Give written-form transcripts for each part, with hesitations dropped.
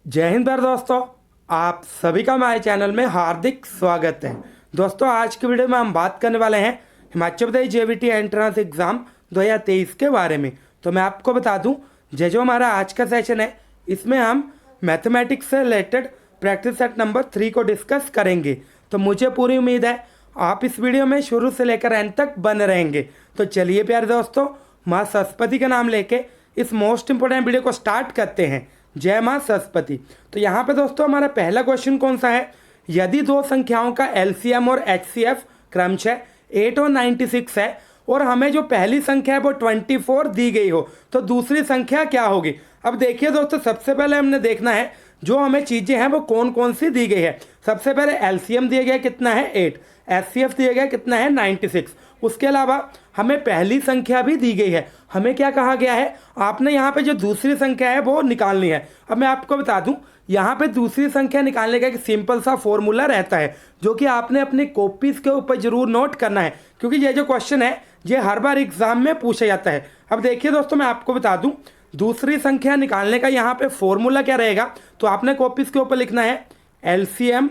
जय हिंद प्यारे दोस्तों, आप सभी का हमारे चैनल में हार्दिक स्वागत है। दोस्तों आज की वीडियो में हम बात करने वाले हैं Himachal Pradesh JVT entrance exam 2023 के बारे में। तो मैं आपको बता दूं, जो हमारा आज का सेशन है इसमें हम मैथमेटिक्स से रिलेटेड प्रैक्टिस सेट नंबर 3 को डिस्कस करेंगे। तो मुझे पूरी उम्मीद है आप इस वीडियो में शुरू से लेकर एंड तक बने रहेंगे। तो चलिए प्यारे दोस्तों, माँ सरस्वती का नाम लेके इस मोस्ट इंपोर्टेंट वीडियो को स्टार्ट करते हैं। जय माँ सरस्वती। तो यहाँ पे दोस्तों हमारा पहला क्वेश्चन कौन सा है, यदि दो संख्याओं का एलसीएम और एचसीएफ क्रमशः 8 और 96 है और हमें जो पहली संख्या है वो 24 दी गई हो तो दूसरी संख्या क्या होगी। अब देखिए दोस्तों, सबसे पहले हमने देखना है जो हमें चीज़ें हैं वो कौन कौन सी दी गई है। सबसे पहले एलसीएम दिया गया कितना है 8, एचसीएफ दिया गया कितना है 96। उसके अलावा हमें पहली संख्या भी दी गई है। हमें क्या कहा गया है, आपने यहाँ पे जो दूसरी संख्या है वो निकालनी है। अब मैं आपको बता दूं, यहाँ पे दूसरी संख्या निकालने का एक सिंपल सा फॉर्मूला रहता है जो कि आपने अपनी कॉपीज़ के ऊपर जरूर नोट करना है, क्योंकि ये जो क्वेश्चन है ये हर बार एग्जाम में पूछा जाता है। अब देखिए दोस्तों, मैं आपको बता दूँ दूसरी संख्या निकालने का यहाँ पे फॉर्मूला क्या रहेगा। तो आपने कॉपीज़ के ऊपर लिखना है एलसीएम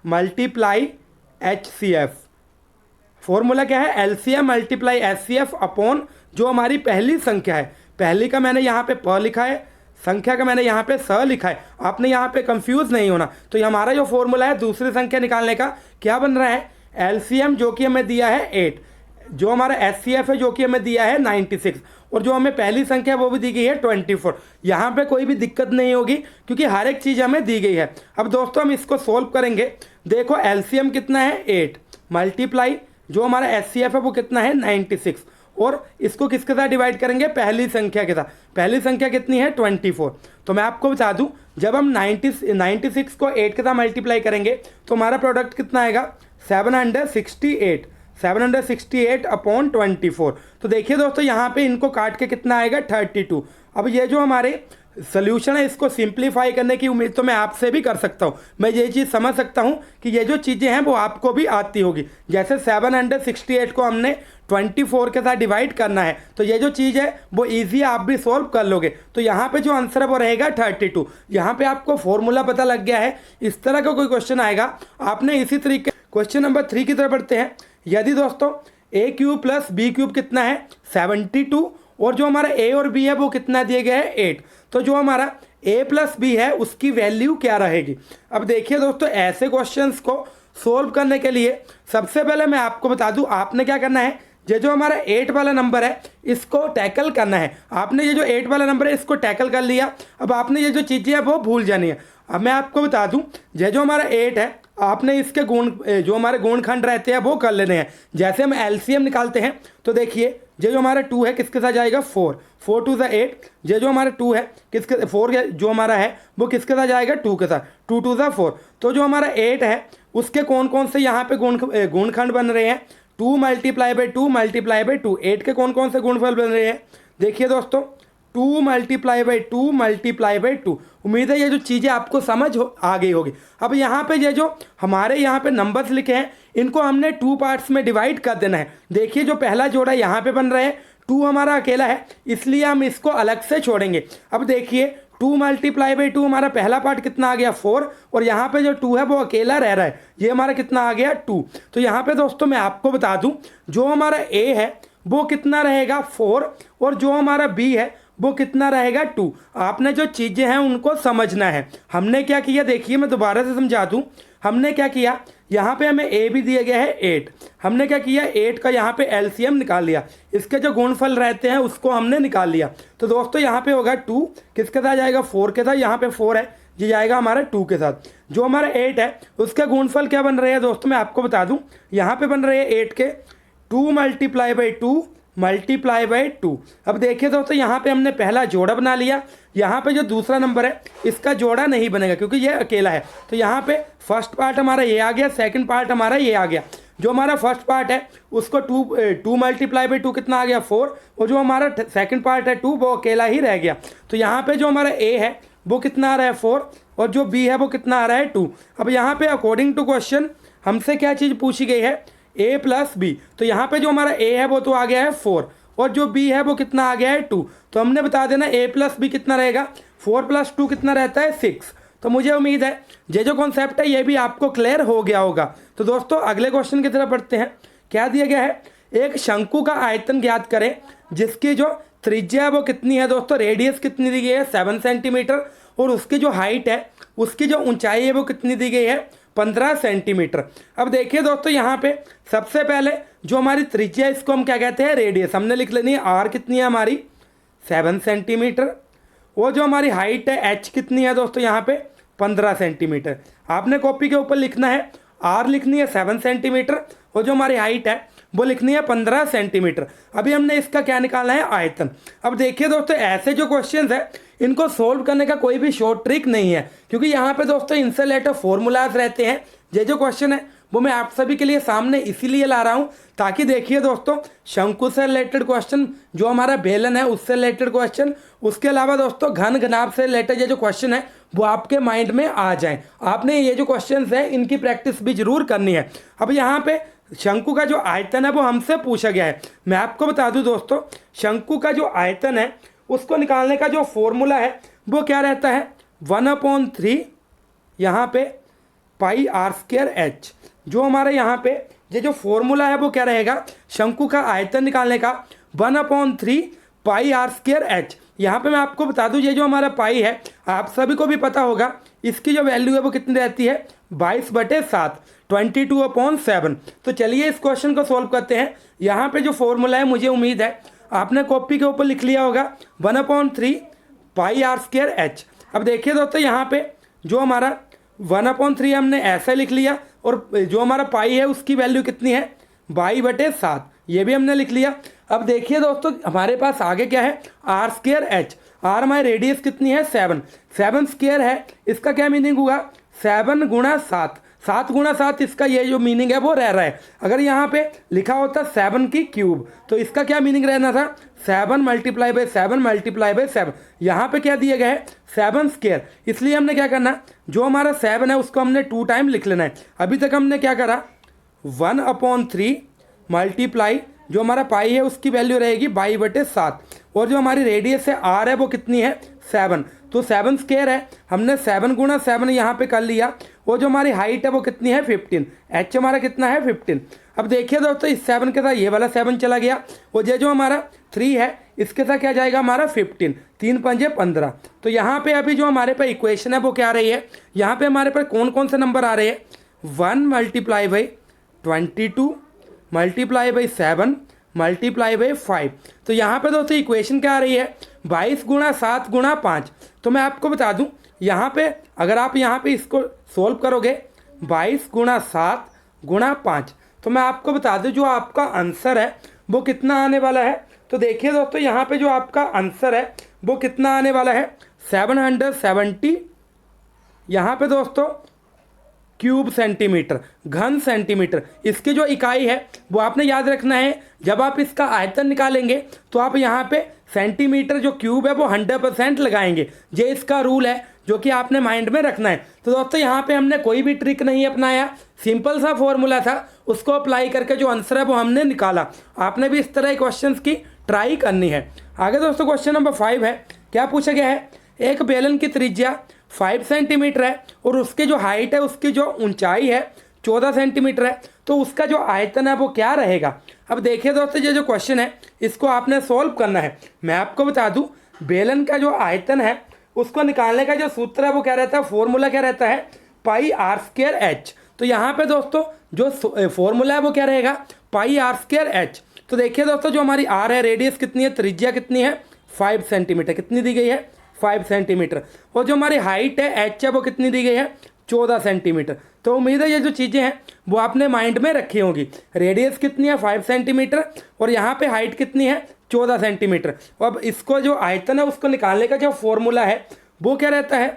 मल्टीप्लाई एचसीएफ। फॉर्मूला क्या है, एलसीएम मल्टीप्लाई एचसीएफ अपॉन जो हमारी पहली संख्या है। पहली का मैंने यहाँ पे प लिखा है, संख्या का मैंने यहाँ पे स लिखा है। आपने यहाँ पे कंफ्यूज नहीं होना। तो ये हमारा जो फॉर्मूला है दूसरी संख्या निकालने का क्या बन रहा है, एलसीएम जो कि हमें दिया है 8, जो हमारा एचसीएफ है जो कि हमें दिया है 96, और जो हमें पहली संख्या वो भी दी गई है 24। यहाँ पे कोई भी दिक्कत नहीं होगी क्योंकि हर एक चीज़ हमें दी गई है। अब दोस्तों हम इसको सोल्व करेंगे। देखो एलसीएम कितना है 8 मल्टीप्लाई जो हमारा एचसीएफ है वो कितना है 96, और इसको किसके साथ डिवाइड करेंगे, पहली संख्या के साथ। पहली संख्या कितनी है 24। तो मैं आपको बता दूं, जब हम 96 को 8 के साथ मल्टीप्लाई करेंगे तो हमारा प्रोडक्ट कितना आएगा 768 अपॉन 24। तो देखिए दोस्तों यहाँ पे इनको काट के कितना आएगा 32। अब ये जो हमारे सोल्यूशन है इसको सिंप्लीफाई करने की उम्मीद तो मैं आपसे भी कर सकता हूँ। मैं ये चीज़ समझ सकता हूँ कि ये जो चीज़ें हैं वो आपको भी आती होगी। जैसे 768 को हमने 24 के साथ डिवाइड करना है तो ये जो चीज़ है वो इजी आप भी सॉल्व कर लोगे। तो यहाँ पे जो आंसर है वो रहेगा 32। यहाँ पे आपको फॉर्मूला पता लग गया है। इस तरह का कोई क्वेश्चन आएगा आपने इसी तरीके। क्वेश्चन नंबर 3 की तरफ बढ़ते हैं। यदि दोस्तों a cube plus B cube कितना है 72, और जो हमारा a और b है वो कितना दिया गया है 8, तो जो हमारा a प्लस बी है उसकी वैल्यू क्या रहेगी। अब देखिए दोस्तों, ऐसे क्वेश्चंस को सोल्व करने के लिए सबसे पहले मैं आपको बता दूं आपने क्या करना है, ये जो हमारा 8 वाला नंबर है इसको टैकल करना है। आपने ये जो 8 वाला नंबर है इसको टैकल कर लिया। अब आपने ये जो चीज़ें हैं वो भूल जानी है। अब मैं आपको बता दूं, ये जो हमारा 8 है आपने इसके गुण जो हमारे गुणखंड रहते हैं वो कर लेने हैं। जैसे हम एलसीएम निकालते हैं तो देखिए ये जो हमारा 2 है किसके साथ जाएगा 4 2 ज़ा 8। ये जो हमारा 2 है किसके 4 जो हमारा है वो किसके साथ जाएगा 2 के साथ, 2 2 ज़ा 4। तो जो हमारा 8 है उसके कौन कौन से यहाँ पे गुणखंड बन रहे हैं, 2 मल्टीप्लाई बाई 2 मल्टीप्लाई बाई 2। 8 के कौन कौन से गुणफल बन रहे हैं, देखिए दोस्तों 2 मल्टीप्लाई बाई 2 मल्टीप्लाई बाई 2। उम्मीद है ये जो चीज़ें आपको समझ आ गई होगी। अब यहाँ पे ये जो हमारे यहाँ पे नंबर्स लिखे हैं इनको हमने 2 पार्ट्स में डिवाइड कर देना है। देखिए जो पहला जोड़ा यहाँ पे बन रहा है 2 हमारा अकेला है इसलिए हम इसको अलग से छोड़ेंगे। अब देखिए 2 मल्टीप्लाई बाई 2 हमारा पहला पार्ट कितना आ गया 4, और यहाँ पे जो 2 है वो अकेला रह रहा है, ये हमारा कितना आ गया 2। तो यहाँ पे दोस्तों मैं आपको बता दूँ जो हमारा a है वो कितना रहेगा 4, और जो हमारा b है वो कितना रहेगा 2। आपने जो चीज़ें हैं उनको समझना है। हमने क्या किया, देखिए मैं दोबारा से समझा दूँ। हमने क्या किया, यहाँ पे हमें a भी दिया गया है 8। हमने क्या किया 8 का यहाँ पे एलसीएम निकाल लिया, इसके जो गुणफल रहते हैं उसको हमने निकाल लिया। तो दोस्तों यहाँ पे होगा 2 किसके साथ जाएगा 4 के साथ, यहाँ पे 4 है ये जाएगा हमारा 2 के साथ। जो हमारा 8 है उसके गुणफल क्या बन रहे हैं दोस्तों मैं आपको बता दूँ, यहाँ पे बन रहे हैं 8 के 2 मल्टीप्लाई बाई 2 मल्टीप्लाई बाई 2। अब देखिए दोस्तों यहाँ पे हमने पहला जोड़ा बना लिया। यहाँ पे जो दूसरा नंबर है इसका जोड़ा नहीं बनेगा क्योंकि ये अकेला है। तो यहाँ पे फर्स्ट पार्ट हमारा ये आ गया, सेकंड पार्ट हमारा ये आ गया। जो हमारा फर्स्ट पार्ट है उसको 2 मल्टीप्लाई बाई 2 कितना आ गया 4, और जो हमारा सेकंड पार्ट है 2 वो अकेला ही रह गया। तो यहाँ पे जो हमारा a है वो कितना आ रहा है 4, और जो b है वो कितना आ रहा है 2। अब यहाँ पे अकॉर्डिंग टू क्वेश्चन हमसे क्या चीज़ पूछी गई है, a प्लस बी। तो यहाँ पे जो हमारा a है वो तो आ गया है 4, और जो बी है वो कितना आ गया है 2। तो हमने बता देना a प्लस बी कितना रहेगा, 4 प्लस 2 कितना रहता है 6। तो मुझे उम्मीद है ये जो कॉन्सेप्ट है ये भी आपको क्लियर हो गया होगा। तो दोस्तों अगले क्वेश्चन की तरफ बढ़ते हैं। क्या दिया गया है, एक शंकु का आयतन ज्ञात करें जिसकी जो त्रिज्या है वो कितनी है दोस्तों, रेडियस कितनी दी गई है 7 सेंटीमीटर, और उसकी जो हाइट है उसकी जो ऊंचाई है वो कितनी दी गई है 15 सेंटीमीटर। अब देखिए दोस्तों यहाँ पे सबसे पहले जो हमारी त्रिज्या है इसको हम क्या कहते हैं, रेडियस। हमने लिख लेनी है आर कितनी है हमारी 7 सेंटीमीटर, वो जो हमारी हाइट है एच कितनी है दोस्तों यहाँ पे 15 सेंटीमीटर। आपने कॉपी के ऊपर लिखना है आर लिखनी है 7 सेंटीमीटर और जो हमारी हाइट है वो लिखनी है 15 सेंटीमीटर। अभी हमने इसका क्या निकालना है, आयतन। अब देखिए दोस्तों ऐसे जो क्वेश्चंस है इनको सोल्व करने का कोई भी शॉर्ट ट्रिक नहीं है, क्योंकि यहाँ पे दोस्तों इनसे रिलेटेड फॉर्मूलाज रहते हैं। ये जो क्वेश्चन है वो मैं आप सभी के लिए सामने इसीलिए ला रहा हूँ ताकि देखिए दोस्तों शंकु से रिलेटेड क्वेश्चन, जो हमारा बेलन है उससे रिलेटेड क्वेश्चन, उसके अलावा दोस्तों घन घनाभ से रिलेटेड ये जो क्वेश्चन है वो आपके माइंड में आ जाएं। आपने ये जो क्वेश्चन है इनकी प्रैक्टिस भी जरूर करनी है। अब यहाँ पे शंकु का जो आयतन है वो हमसे पूछा गया है। मैं आपको बता दूं दोस्तों शंकु का जो आयतन है उसको निकालने का जो फॉर्मूला है वो क्या रहता है 1/3 यहाँ पे पाई आर स्क्वायर एच। जो हमारे यहाँ पे ये जो फॉर्मूला है वो क्या रहेगा, शंकु का आयतन निकालने का 1/3 पाई आर स्क्वायर एच। यहाँ पे मैं आपको बता दूं ये जो हमारा पाई है आप सभी को भी पता होगा, इसकी जो वैल्यू है वो कितनी रहती है 22/7, 22/7। तो चलिए इस क्वेश्चन को सॉल्व करते हैं। यहाँ पे जो फॉर्मूला है मुझे उम्मीद है आपने कॉपी के ऊपर लिख लिया होगा 1/3 पाई आर स्क्वायर एच। अब देखिए दोस्तों यहाँ पे जो हमारा 1/3 हमने ऐसे लिख लिया और जो हमारा पाई है उसकी वैल्यू कितनी है 22/7, ये भी हमने लिख लिया। अब देखिए दोस्तों हमारे पास आगे क्या है आर स्क्वायर एच। आर हमारी रेडियस कितनी है 7 स्क्वायर है, इसका क्या मीनिंग हुआ 7 × 7, 7 × 7 इसका ये जो मीनिंग है वो रह रहा है। अगर यहाँ पे लिखा होता 7 की क्यूब तो इसका क्या मीनिंग रहना था 7 × 7 × 7। यहाँ पे क्या दिया गया है 7 स्क्वायर, इसलिए हमने क्या करना जो हमारा 7 है उसको हमने 2 टाइम लिख लेना है। अभी तक हमने क्या करा 1/3 मल्टीप्लाई जो हमारा पाई है उसकी वैल्यू रहेगी 22/7 और जो हमारी रेडियस है आर है वो कितनी है 7, तो 7 स्क्वायर है, हमने 7 × 7 यहाँ पे कर लिया। और जो हमारी हाइट है वो कितनी है 15, एच हमारा कितना है 15। अब देखिए दोस्तों इस 7 के साथ ये वाला 7 चला गया और ये जो हमारा 3 है इसके साथ क्या जाएगा हमारा 15, 3 × 5 = 15। तो यहाँ पे अभी जो हमारे पास इक्वेशन है वो क्या आ रही है, यहाँ पे हमारे पास कौन कौन से नंबर आ रहे हैं 1 × 22 × 7 × 5। तो यहाँ पे दोस्तों इक्वेशन क्या आ रही है 22 × 7 × 5। तो मैं आपको बता दूं यहाँ पे अगर आप यहाँ पे इसको सोल्व करोगे 22 × 7 × 5 तो मैं आपको बता दूं जो आपका आंसर है वो कितना आने वाला है। तो देखिए दोस्तों यहाँ पे जो आपका आंसर है वो कितना आने वाला है 770 यहाँ पे दोस्तों क्यूब सेंटीमीटर, घन सेंटीमीटर। इसकी जो इकाई है वो आपने याद रखना है, जब आप इसका आयतन निकालेंगे तो आप यहाँ पे सेंटीमीटर जो क्यूब है वो 100% लगाएंगे। ये इसका रूल है जो कि आपने माइंड में रखना है। तो दोस्तों यहाँ पे हमने कोई भी ट्रिक नहीं अपनाया, सिंपल सा फॉर्मूला था उसको अप्लाई करके जो आंसर है वो हमने निकाला। आपने भी इस तरह के क्वेश्चन की ट्राई करनी है। आगे दोस्तों क्वेश्चन नंबर 5 है। क्या पूछा गया है, एक बेलन की त्रिज्या 5 सेंटीमीटर है और उसकी जो हाइट है उसकी जो ऊंचाई है 14 सेंटीमीटर है, तो उसका जो आयतन है वो क्या रहेगा। अब देखिए दोस्तों ये जो क्वेश्चन है इसको आपने सॉल्व करना है। मैं आपको बता दूं बेलन का जो आयतन है उसको निकालने का जो सूत्र है वो क्या रहता है, फॉर्मूला क्या रहता है पाई आर स्क्वायर एच। तो यहाँ पे दोस्तों जो फॉर्मूला है वो क्या रहेगा पाई आर स्क्वायर एच। तो देखिए दोस्तों जो हमारी आर है रेडियस कितनी है, त्रिज्या कितनी है 5 सेंटीमीटर, कितनी दी गई है 5 सेंटीमीटर, और जो हमारी हाइट है एच है वो कितनी दी गई है 14 सेंटीमीटर। तो उम्मीद है ये जो चीज़ें हैं वो आपने माइंड में रखी होंगी। रेडियस कितनी है 5 सेंटीमीटर और यहाँ पे हाइट कितनी है 14 सेंटीमीटर। अब इसको जो आयतन है उसको निकालने का जो फॉर्मूला है वो क्या रहता है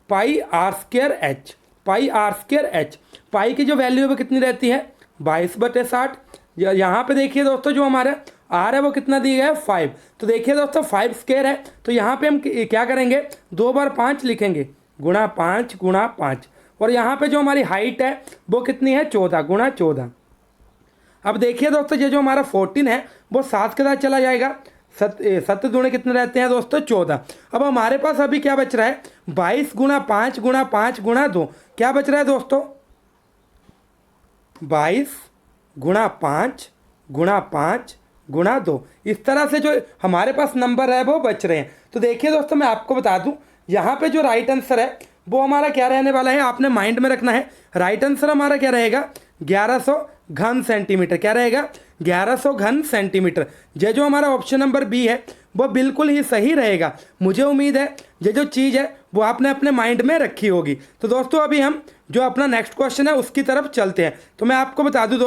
pi R square H, pi R square H. Pi की जो वैल्यू है वो कितनी रहती है 22/60। यहाँ पे देखिए दोस्तों जो हमारा आर है वो कितना दिया गया है 5। तो देखिए दोस्तों 5 स्क्वायर है तो यहाँ पे हम क्या करेंगे 2 बार 5 लिखेंगे गुणा 5 × 5, और यहाँ पे जो हमारी हाइट है वो कितनी है 14 × 14। अब देखिए दोस्तों ये जो हमारा 14 है वो 7 के साथ चला जाएगा, 7 दूने कितने रहते हैं दोस्तों 14। अब हमारे पास अभी क्या बच रहा है 22 गुणा 5 गुणा 5 गुणा 2, क्या बच रहा है दोस्तों 22 गुणा 5 गुणा 5 गुणा 2। इस तरह से जो हमारे पास नंबर है वो बच रहे हैं। तो देखिए दोस्तों मैं आपको बता दूं यहाँ पे जो राइट आंसर है वो हमारा क्या रहने वाला है, आपने माइंड में रखना है। राइट आंसर हमारा क्या रहेगा 1100 घन सेंटीमीटर। क्या रहेगा 1100 घन सेंटीमीटर। ये जो हमारा ऑप्शन नंबर बी है वो बिल्कुल ही सही रहेगा। मुझे उम्मीद है ये जो चीज़ है वो आपने अपने माइंड में रखी होगी। तो दोस्तों अभी हम जो अपना नेक्स्ट क्वेश्चन है उसकी तरफ चलते हैं। तो मैं आपको बता दूं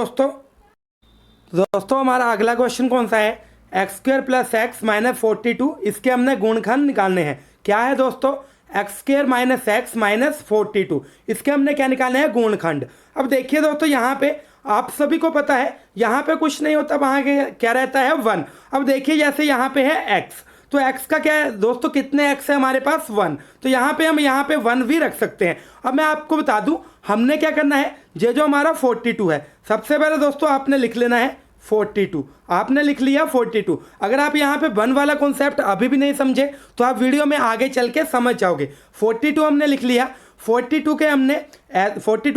दोस्तों हमारा अगला क्वेश्चन कौन सा है, x square plus x minus 42। इसके हमने गुणनखंड निकालने हैं। क्या है दोस्तों x square minus x minus 42, इसके हमने क्या निकालने हैं गुणनखंड। अब देखिए दोस्तों यहाँ पे आप सभी को पता है यहाँ पे कुछ नहीं होता, वहाँ के क्या रहता है 1। अब देखिए जैसे यहाँ पे है x, तो x का क्या है दोस्तों कितने x है हमारे पास 1, तो यहाँ पे हम यहाँ पे 1 भी रख सकते हैं। अब मैं आपको बता दूं हमने क्या करना है, ये जो हमारा 42 है सबसे पहले दोस्तों आपने लिख लेना है 42, आपने लिख लिया 42। अगर आप यहाँ पे 1 वाला कॉन्सेप्ट अभी भी नहीं समझे तो आप वीडियो में आगे चल के समझ जाओगे। 42 हमने लिख लिया। 42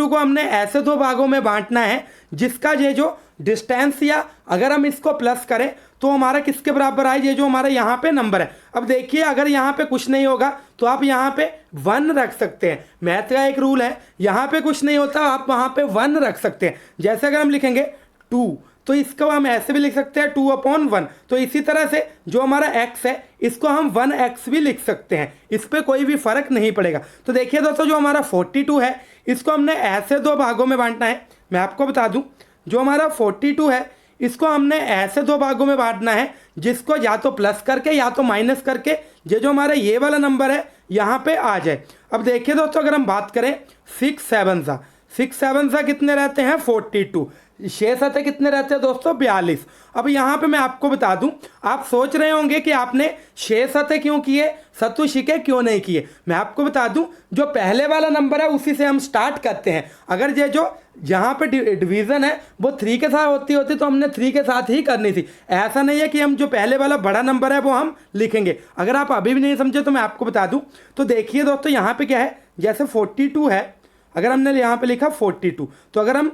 को हमने ऐसे दो भागों में बांटना है जिसका ये जो डिस्टेंस या अगर हम इसको प्लस करें तो हमारा किसके बराबर आए, ये जो हमारा यहाँ पे नंबर है। अब देखिए अगर यहाँ पे कुछ नहीं होगा तो आप यहाँ पे 1 रख सकते हैं। मैथ का एक रूल है, यहाँ पे कुछ नहीं होता आप वहाँ पे 1 रख सकते हैं। जैसे अगर हम लिखेंगे 2 तो इसको हम ऐसे भी लिख सकते हैं 2/1। तो इसी तरह से जो हमारा x है इसको हम 1x भी लिख सकते हैं, इस पर कोई भी फर्क नहीं पड़ेगा। तो देखिए दोस्तों जो हमारा 42 है इसको हमने ऐसे दो भागों में बांटना है। मैं आपको बता दूं जो हमारा 42 है इसको हमने ऐसे दो भागों में बांटना है जिसको या तो प्लस करके या तो माइनस करके ये जो हमारा ये वाला नंबर है यहाँ पे आ जाए। अब देखिए दोस्तों अगर हम बात करें 6 7 सा कितने रहते हैं 42, 6 7 कितने रहते हैं दोस्तों 42। अब यहाँ पे मैं आपको बता दूं आप सोच रहे होंगे कि आपने 6 7 क्यों किए, सत्तू शिके क्यों नहीं किए। मैं आपको बता दूं जो पहले वाला नंबर है उसी से हम स्टार्ट करते हैं। अगर ये जो यहाँ पे डिवीज़न है वो 3 के साथ होती तो हमने 3 के साथ ही करनी थी। ऐसा नहीं है कि हम जो पहले वाला बड़ा नंबर है वो हम लिखेंगे। अगर आप अभी भी नहीं समझे तो मैं आपको बता दूं तो देखिए दोस्तों यहाँ पे क्या है, जैसे 42 है अगर हमने यहाँ पे लिखा 42 तो अगर हम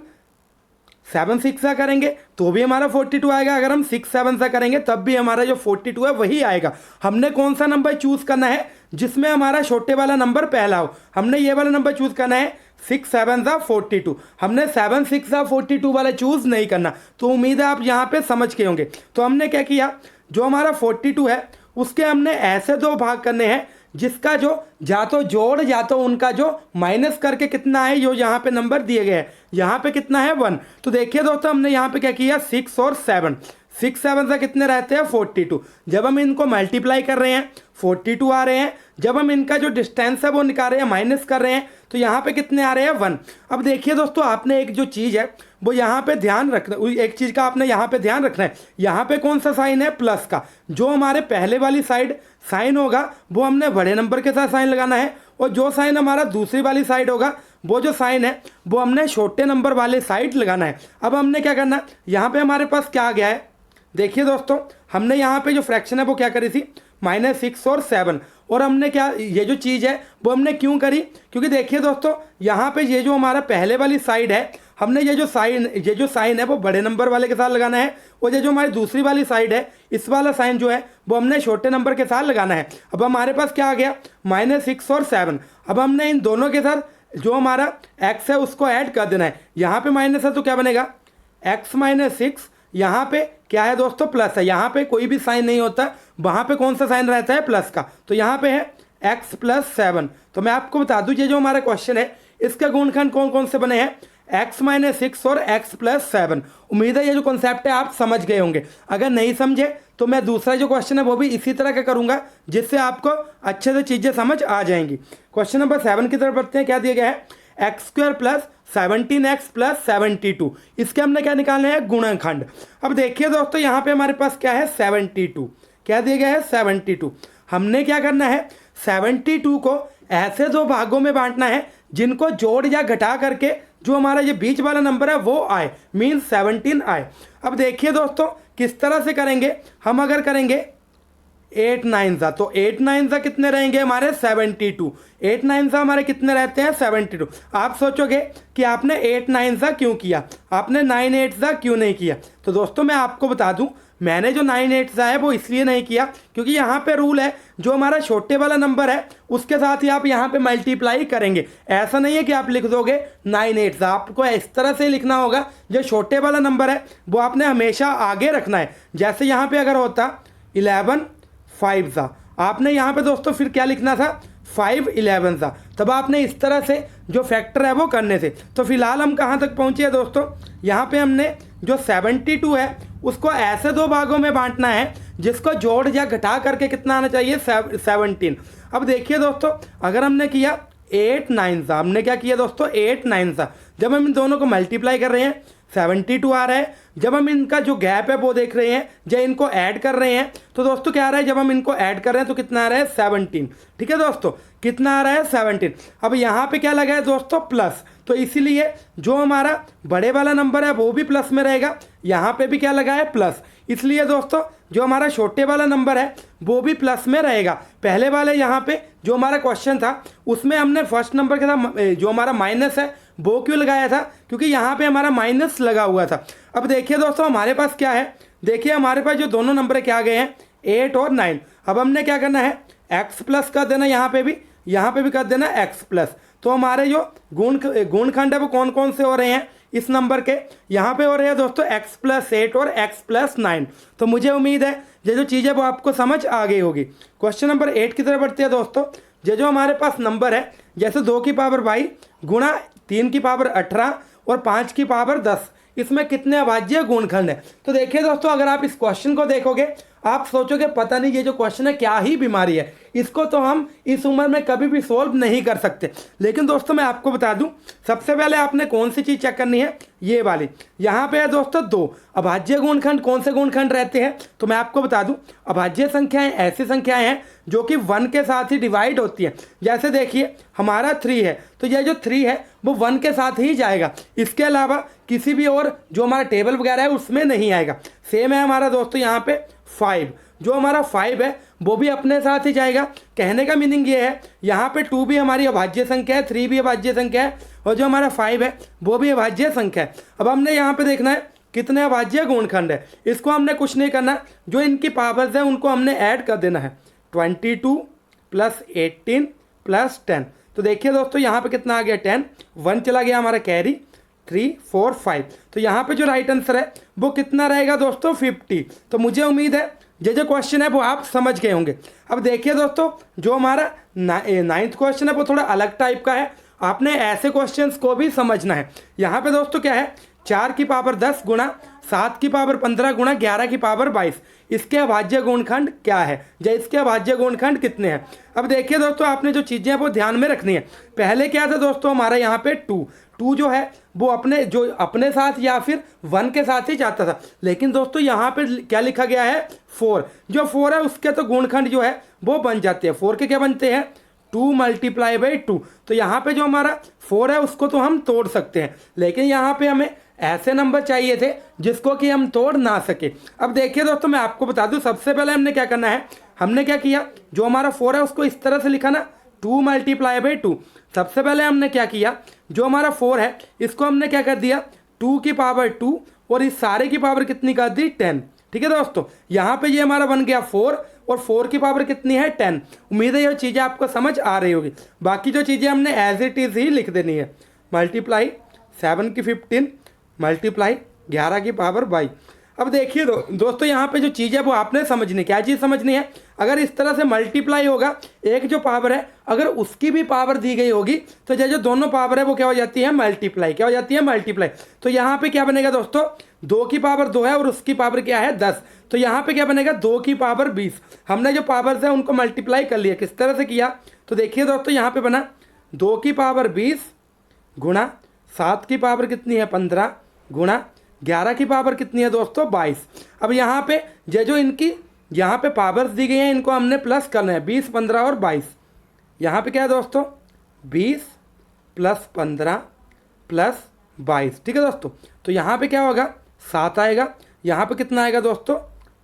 7 6 सा करेंगे तो भी हमारा 42 आएगा, अगर हम 6 7 सा करेंगे तब भी हमारा जो 42 है वही आएगा। हमने कौन सा नंबर चूज़ करना है जिसमें हमारा छोटे वाला नंबर पहला हो, हमने ये वाला नंबर चूज़ करना है 6 7 सा 42। हमने 7 6 सा 42 वाला चूज़ नहीं करना। तो उम्मीद है आप यहाँ पे समझ के होंगे। तो हमने क्या किया, जो हमारा 42 है उसके हमने ऐसे दो भाग करने हैं जिसका जो या तो जोड़ या तो उनका जो माइनस करके कितना है जो यहाँ पे नंबर दिए गए हैं, यहाँ पे कितना है 1। तो देखिए दोस्तों हमने यहाँ पे क्या किया 6 और 7, 6 7 से कितने रहते हैं 42। जब हम इनको मल्टीप्लाई कर रहे हैं 42 आ रहे हैं, जब हम इनका जो डिस्टेंस है वो निकाल रहे हैं माइनस कर रहे हैं तो यहाँ पे कितने आ रहे हैं 1। अब देखिए दोस्तों आपने एक जो चीज़ है वो यहाँ पे ध्यान रखना, एक चीज़ का आपने यहाँ पे ध्यान रखना है। यहाँ पे कौन सा साइन है प्लस का, जो हमारे पहले वाली साइड साइन होगा वो हमने बड़े नंबर के साथ साइन लगाना है और जो साइन हमारा दूसरी वाली साइड होगा वो जो साइन है वो हमने छोटे नंबर वाले साइड लगाना है। अब हमने क्या करना, यहाँ पे हमारे पास क्या आ गया है, देखिए दोस्तों हमने यहाँ पे जो फ्रैक्शन है वो क्या करी थी -6 और 7। और हमने क्या ये जो चीज़ है वो हमने क्यों करी, क्योंकि देखिए दोस्तों यहाँ पे ये जो हमारा पहले वाली साइड है हमने ये जो साइन है वो बड़े नंबर वाले के साथ लगाना है और ये जो हमारी दूसरी वाली साइड है इस वाला साइन जो है वो हमने छोटे नंबर के साथ लगाना है। अब हमारे पास क्या आ गया -6 और 7। अब हमने इन दोनों के साथ जो हमारा x है उसको ऐड कर देना है। यहाँ पे माइनस है तो क्या बनेगा x -6, यहाँ पे क्या है दोस्तों प्लस है, यहाँ पे कोई भी साइन नहीं होता, वहाँ पे कौन सा साइन रहता है प्लस का, तो यहाँ पे है x + 7। तो मैं आपको बता दूं ये जो हमारा क्वेश्चन है इसका गुणनखंड कौन कौन से बने हैं x -6 और x + 7। उम्मीद है ये जो कॉन्सेप्ट है आप समझ गए होंगे। अगर नहीं समझे तो मैं दूसरा जो क्वेश्चन है वो भी इसी तरह का करूँगा जिससे आपको अच्छे से चीज़ें समझ आ जाएंगी। क्वेश्चन नंबर 7 की तरफ बढ़ते हैं। क्या दिया गया है x² + 17x + 72, इसके हमने क्या निकालना है गुणनखंड। अब देखिए दोस्तों यहाँ पे हमारे पास क्या है 72, क्या दिया गया है 72। हमने क्या करना है 72 को ऐसे दो भागों में बांटना है जिनको जोड़ या घटा करके जो हमारा ये बीच वाला नंबर है वो आए, मीन्स 17 आए। अब देखिए दोस्तों किस तरह से करेंगे हम। अगर करेंगे 8 9 सा, तो 8 9 सा कितने रहेंगे हमारे 72। 8 9 सा हमारे कितने रहते हैं 72। आप सोचोगे कि आपने 8 9 सा क्यों किया, आपने 9 8 सा क्यों नहीं किया। तो दोस्तों मैं आपको बता दूं, मैंने जो 9 8 सा है वो इसलिए नहीं किया क्योंकि यहाँ पे रूल है जो हमारा छोटे वाला नंबर है उसके साथ ही आप यहाँ पे मल्टीप्लाई करेंगे। ऐसा नहीं है कि आप लिख दोगे 9 8 सा, आपको इस तरह से लिखना होगा जो छोटे वाला नंबर है वो आपने हमेशा आगे रखना है। जैसे यहाँ पे अगर होता 11 5 सा, आपने यहाँ पे दोस्तों फिर क्या लिखना था 5 11 सा, तब आपने इस तरह से जो फैक्टर है वो करने थे। तो फिलहाल हम कहाँ तक पहुँचे हैं दोस्तों, यहाँ पे हमने जो 72 है उसको ऐसे दो भागों में बांटना है जिसको जोड़ या घटा करके कितना आना चाहिए 17। अब देखिए दोस्तों अगर हमने किया 8 9 सा, हमने क्या किया दोस्तों 8 9 सा, जब हम इन दोनों को मल्टीप्लाई कर रहे हैं 72 आ रहा है। जब हम इनका जो गैप है वो देख रहे हैं, जब इनको ऐड कर रहे हैं तो दोस्तों क्या आ रहा है, जब हम इनको ऐड कर रहे हैं तो कितना आ रहा है 17। ठीक है दोस्तों, कितना आ रहा है 17। अब यहाँ पे क्या लगा है दोस्तों प्लस, तो इसीलिए जो हमारा बड़े वाला नंबर है वो भी प्लस में रहेगा, यहाँ पे भी क्या लगा है प्लस, इसलिए दोस्तों जो हमारा छोटे वाला नंबर है वो भी प्लस में रहेगा। पहले वाले यहाँ पे जो हमारा क्वेश्चन था उसमें हमने फर्स्ट नंबर के साथ जो हमारा माइनस है वो क्यों लगाया था, क्योंकि यहाँ पे हमारा माइनस लगा हुआ था। अब देखिए दोस्तों हमारे पास क्या है, देखिए हमारे पास जो दोनों नंबर क्या आ गए हैं 8 और 9। अब हमने क्या करना है x प्लस कर देना, यहाँ पे भी कर देना x प्लस। तो हमारे जो गुणखंड है वो कौन कौन से हो रहे हैं इस नंबर के, यहाँ पे हो रहे हैं दोस्तों x प्लस 8 और x प्लस 9। तो मुझे उम्मीद है ये जो चीज़ है वो आपको समझ आ गई होगी। क्वेश्चन नंबर 8 की तरफ बढ़ते हैं दोस्तों। ये जो हमारे पास नंबर है जैसे 2 की पावर 22 गुणा 3 की पावर 18 और 5 की पावर 10, इसमें कितने अभाज्य गुणखंड है। तो देखिए दोस्तों अगर आप इस क्वेश्चन को देखोगे आप सोचोगे पता नहीं ये जो क्वेश्चन है क्या ही बीमारी है, इसको तो हम इस उम्र में कभी भी सोल्व नहीं कर सकते। लेकिन दोस्तों मैं आपको बता दूं, सबसे पहले आपने कौन सी चीज़ चेक करनी है, ये वाली। यहाँ पे है दोस्तों 2 अभाज्य गुणखंड। कौन से गुणखंड रहते हैं तो मैं आपको बता दूं, अभाज्य संख्याएं ऐसी संख्याएं हैं जो कि 1 के साथ ही डिवाइड होती है। जैसे देखिए हमारा 3 है तो यह जो 3 है वो 1 के साथ ही जाएगा, इसके अलावा किसी भी और जो हमारा टेबल वगैरह है उसमें नहीं आएगा। सेम है हमारा दोस्तों यहाँ पे 5, जो हमारा 5 है वो भी अपने साथ ही जाएगा। कहने का मीनिंग ये है यहाँ पे 2 भी हमारी अभाज्य संख्या है, 3 भी अभाज्य संख्या है और जो हमारा 5 है वो भी अभाज्य संख्या है। अब हमने यहाँ पे देखना है कितने अभाज्य गुणखंड है, इसको हमने कुछ नहीं करना, जो इनकी पावर्स है उनको हमने ऐड कर देना है 22 प्लस 18 प्लस 10। तो देखिए दोस्तों यहाँ पे कितना आ गया 10, 1 चला गया हमारा कैरी 3 4 5। तो यहाँ पे जो राइट आंसर है वो कितना रहेगा दोस्तों 50। तो मुझे उम्मीद है ये जो क्वेश्चन है वो आप समझ गए होंगे। अब देखिए दोस्तों जो हमारा 9th क्वेश्चन है वो थोड़ा अलग टाइप का है, आपने ऐसे क्वेश्चंस को भी समझना है। यहाँ पे दोस्तों क्या है 4 की पावर 10 गुणा 7 की पावर 15 गुणा 11 की पावर 22, इसके अभाज्य गुणखंड क्या है या इसके अभाज्य गुणखंड कितने हैं। अब देखिए दोस्तों आपने जो चीज़ें हैं वो ध्यान में रखनी है। पहले क्या था दोस्तों हमारा यहाँ पे 2 जो है वो अपने साथ या फिर 1 के साथ ही जाता था, लेकिन दोस्तों यहाँ पे क्या लिखा गया है 4, जो 4 है उसके तो गुणखंड जो है वो बन जाते हैं। 4 के क्या बनते हैं 2 मल्टीप्लाई बाई 2। तो यहाँ पे जो हमारा 4 है उसको तो हम तोड़ सकते हैं, लेकिन यहाँ पे हमें ऐसे नंबर चाहिए थे जिसको कि हम तोड़ ना सके। अब देखिए दोस्तों मैं आपको बता दूं, सबसे पहले हमने क्या करना है, हमने क्या किया जो हमारा 4 है उसको इस तरह से लिखा ना 2 मल्टीप्लाई बाई 2। सबसे पहले हमने क्या किया, जो हमारा 4 है इसको हमने क्या कर दिया 2 की पावर 2 और इस सारे की पावर कितनी कर दी 10। ठीक है दोस्तों, यहाँ पे ये हमारा बन गया 4 और 4 की पावर कितनी है 10। उम्मीद है ये चीज़ें आपको समझ आ रही होगी। बाकी जो चीज़ें हमने एज इट इज़ ही लिख देनी है, मल्टीप्लाई 7 की 15 मल्टीप्लाई 11 की पावर 22। अब देखिए दोस्तों यहाँ पे जो चीज़ है वो आपने समझनी, क्या चीज़ समझनी है, अगर इस तरह से मल्टीप्लाई होगा एक जो पावर है अगर उसकी भी पावर दी गई होगी तो जो दोनों पावर है वो क्या हो जाती है मल्टीप्लाई, क्या हो जाती है मल्टीप्लाई। तो यहाँ पे क्या बनेगा दोस्तों 2 की पावर 2 है और उसकी पावर क्या है 10, तो यहाँ पे क्या बनेगा 2 की पावर 20। हमने जो पावर्स है उनको मल्टीप्लाई कर लिया, किस तरह से किया तो देखिए दोस्तों यहाँ पे बना 2 की पावर 20 गुणा 7 की पावर कितनी है 15 गुणा 11 की पावर कितनी है दोस्तों 22। अब यहाँ पे जो इनकी यहाँ पे पावर्स दी गई हैं इनको हमने प्लस करना है 20 15 और 22। यहाँ पे क्या है दोस्तों 20 प्लस 15 प्लस 22, ठीक है दोस्तों। तो यहाँ पे क्या होगा 7 आएगा, यहाँ पे कितना आएगा दोस्तों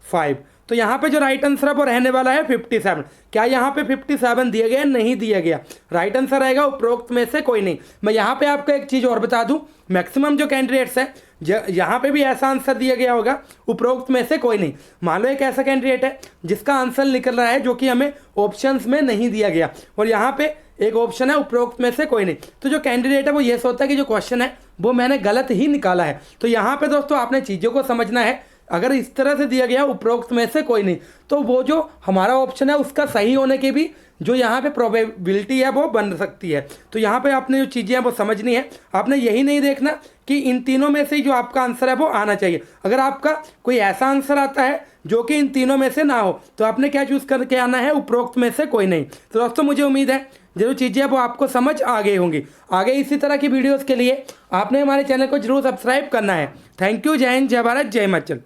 5। तो यहाँ पे जो राइट आंसर है वो रहने वाला है 57। क्या यहाँ पे 57 दिया गया? नहीं दिया गया। राइट आंसर आएगा उपरोक्त में से कोई नहीं। मैं यहाँ पे आपको एक चीज़ और बता दूं, मैक्सिमम जो कैंडिडेट्स हैं यहाँ पे भी ऐसा आंसर दिया गया होगा उपरोक्त में से कोई नहीं। मान लो एक ऐसा कैंडिडेट है जिसका आंसर निकल रहा है जो कि हमें ऑप्शंस में नहीं दिया गया, और यहाँ पे एक ऑप्शन है उपरोक्त में से कोई नहीं। तो जो कैंडिडेट है वो ये सोचता है कि जो क्वेश्चन है वो मैंने गलत ही निकाला है। तो यहाँ पे दोस्तों आपने चीज़ों को समझना है। अगर इस तरह से दिया गया उपरोक्त में से कोई नहीं, तो वो जो हमारा ऑप्शन है उसका सही होने की भी जो यहाँ पे प्रोबेबिलिटी है वो बन सकती है। तो यहाँ पे आपने जो चीज़ें हैं वो समझनी है। आपने यही नहीं देखना कि इन तीनों में से जो आपका आंसर है वो आना चाहिए। अगर आपका कोई ऐसा आंसर आता है जो कि इन तीनों में से ना हो, तो आपने क्या चूज़ करके आना है? उपरोक्त में से कोई नहीं। तो दोस्तों मुझे उम्मीद है जो चीज़ें हैं वो आपको समझ आ गई होंगी। आगे इसी तरह की वीडियोज़ के लिए आपने हमारे चैनल को जरूर सब्सक्राइब करना है। Thank you. जय हिंद, जय भारत, जय हिमाचल।